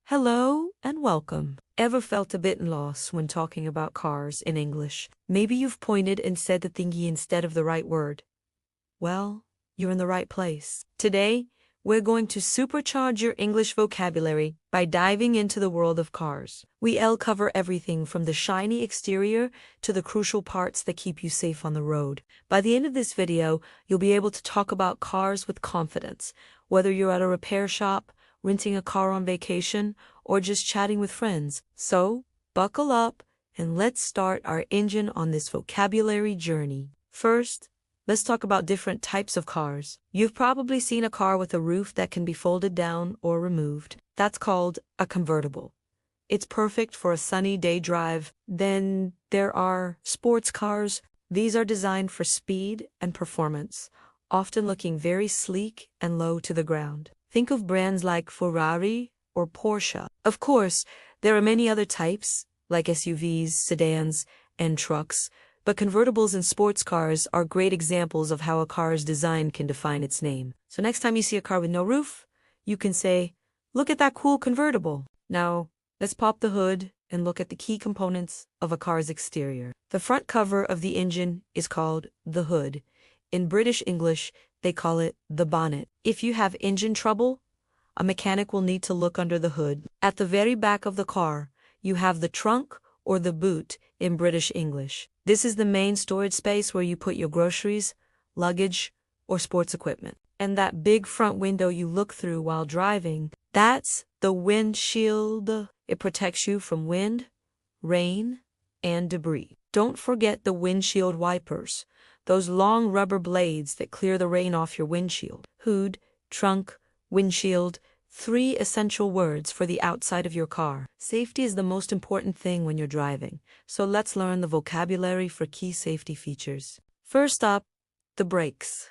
Hello and welcome. Ever felt a bit lost when talking about cars in English? Maybe you've pointed and said the thingy instead of the right word. Well, you're in the right place. Today, we're going to supercharge your English vocabulary by diving into the world of cars. We'll cover everything from the shiny exterior to the crucial parts that keep you safe on the road. By the end of this video, you'll be able to talk about cars with confidence, whether you're at a repair shop, renting a car on vacation, or just chatting with friends. So, buckle up and let's start our engine on this vocabulary journey. First, let's talk about different types of cars. You've probably seen a car with a roof that can be folded down or removed. That's called a convertible. It's perfect for a sunny day drive. Then there are sports cars. These are designed for speed and performance, often looking very sleek and low to the ground. Think of brands like Ferrari or Porsche. Of course, there are many other types, like SUVs, sedans, and trucks, but convertibles and sports cars are great examples of how a car's design can define its name. So next time you see a car with no roof, you can say, "Look at that cool convertible." Now, let's pop the hood and look at the key components of a car's exterior. The front cover of the engine is called the hood. In British English, they call it the bonnet. If you have engine trouble, a mechanic will need to look under the hood. At the very back of the car, you have the trunk or the boot in British English. This is the main storage space where you put your groceries, luggage, or sports equipment. And that big front window you look through while driving, that's the windshield. It protects you from wind, rain, and debris. Don't forget the windshield wipers, those long rubber blades that clear the rain off your windshield. Hood, trunk, windshield, 3 essential words for the outside of your car. Safety is the most important thing when you're driving, so let's learn the vocabulary for key safety features. First up, the brakes.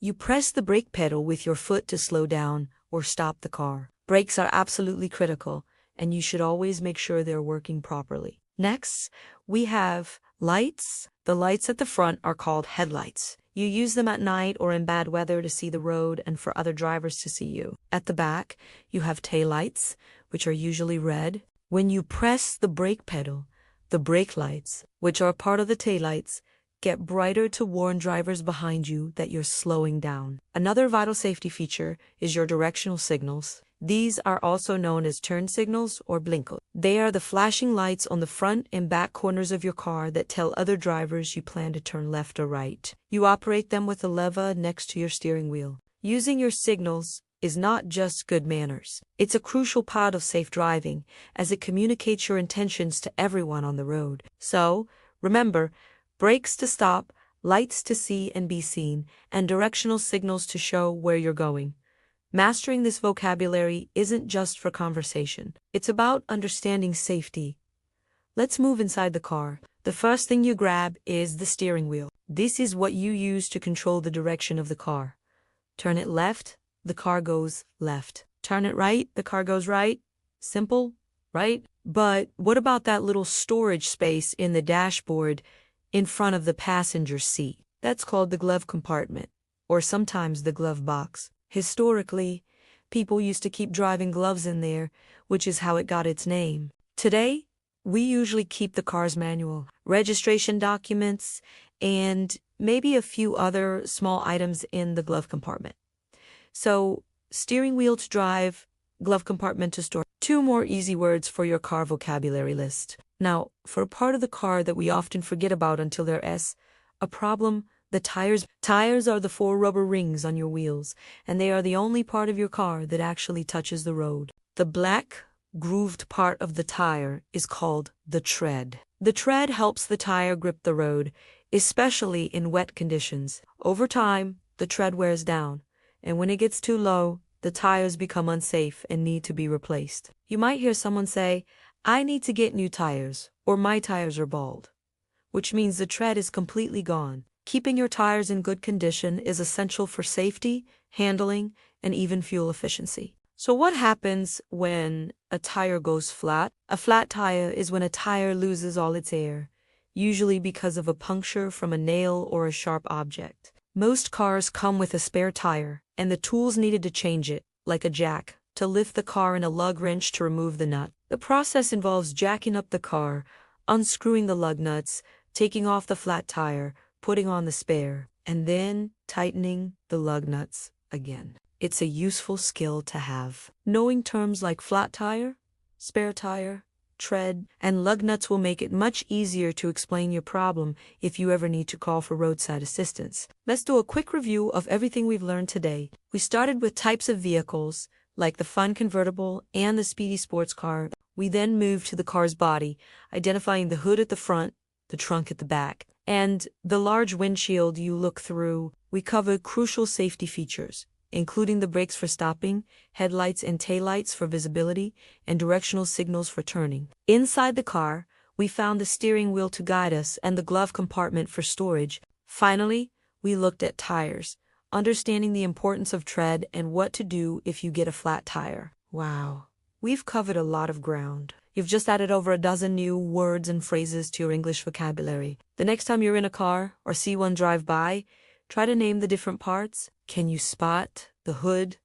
You press the brake pedal with your foot to slow down or stop the car. Brakes are absolutely critical, and you should always make sure they're working properly. Next, we have lights. The lights at the front are called headlights. You use them at night or in bad weather to see the road and for other drivers to see you. At the back, you have taillights, which are usually red. When you press the brake pedal, the brake lights, which are part of the taillights, get brighter to warn drivers behind you that you're slowing down. Another vital safety feature is your directional signals. These are also known as turn signals or blinkers. They are the flashing lights on the front and back corners of your car that tell other drivers you plan to turn left or right. You operate them with a lever next to your steering wheel. Using your signals is not just good manners. It's a crucial part of safe driving, as it communicates your intentions to everyone on the road. So, remember, brakes to stop, lights to see and be seen, and directional signals to show where you're going. Mastering this vocabulary isn't just for conversation. It's about understanding safety. Let's move inside the car. The first thing you grab is the steering wheel. This is what you use to control the direction of the car. Turn it left, the car goes left. Turn it right, the car goes right. Simple, right? But what about that little storage space in the dashboard in front of the passenger seat? That's called the glove compartment, or sometimes the glove box. Historically, people used to keep driving gloves in there, which is how it got its name. Today, we usually keep the car's manual, registration documents, and maybe a few other small items in the glove compartment. So, steering wheel to drive, glove compartment to store. 2 more easy words for your car vocabulary list. Now, for a part of the car that we often forget about until there's a problem, the tires. Tires are the 4 rubber rings on your wheels, and they are the only part of your car that actually touches the road. The black, grooved part of the tire is called the tread. The tread helps the tire grip the road, especially in wet conditions. Over time, the tread wears down, and when it gets too low, the tires become unsafe and need to be replaced. You might hear someone say, "I need to get new tires," or "my tires are bald," which means the tread is completely gone. Keeping your tires in good condition is essential for safety, handling, and even fuel efficiency. So what happens when a tire goes flat? A flat tire is when a tire loses all its air, usually because of a puncture from a nail or a sharp object. Most cars come with a spare tire, and the tools needed to change it, like a jack, to lift the car and a lug wrench to remove the nut. The process involves jacking up the car, unscrewing the lug nuts, taking off the flat tire, putting on the spare, and then tightening the lug nuts again. It's a useful skill to have. Knowing terms like flat tire, spare tire, tread, and lug nuts will make it much easier to explain your problem if you ever need to call for roadside assistance. Let's do a quick review of everything we've learned today. We started with types of vehicles, like the fun convertible and the speedy sports car. We then moved to the car's body, identifying the hood at the front, the trunk at the back, and the large windshield you look through. We covered crucial safety features, including the brakes for stopping, headlights and taillights for visibility, and directional signals for turning. Inside the car, we found the steering wheel to guide us and the glove compartment for storage. Finally, we looked at tires, understanding the importance of tread and what to do if you get a flat tire. Wow, we've covered a lot of ground. You've just added over a dozen new words and phrases to your English vocabulary. The next time you're in a car or see one drive by, try to name the different parts. Can you spot the hood,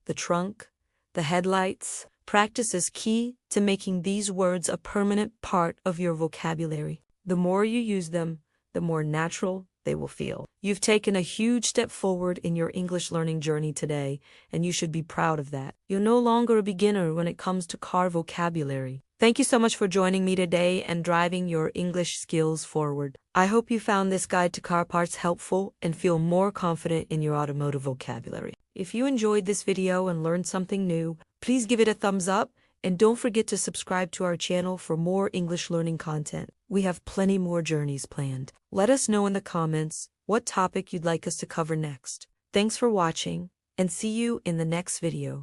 the trunk, the headlights? Practice is key to making these words a permanent part of your vocabulary. The more you use them, the more natural they will feel. You've taken a huge step forward in your English learning journey today, and you should be proud of that. You're no longer a beginner when it comes to car vocabulary. Thank you so much for joining me today and driving your English skills forward. I hope you found this guide to car parts helpful and feel more confident in your automotive vocabulary. If you enjoyed this video and learned something new, please give it a thumbs up and don't forget to subscribe to our channel for more English learning content. We have plenty more journeys planned. Let us know in the comments what topic you'd like us to cover next. Thanks for watching and see you in the next video.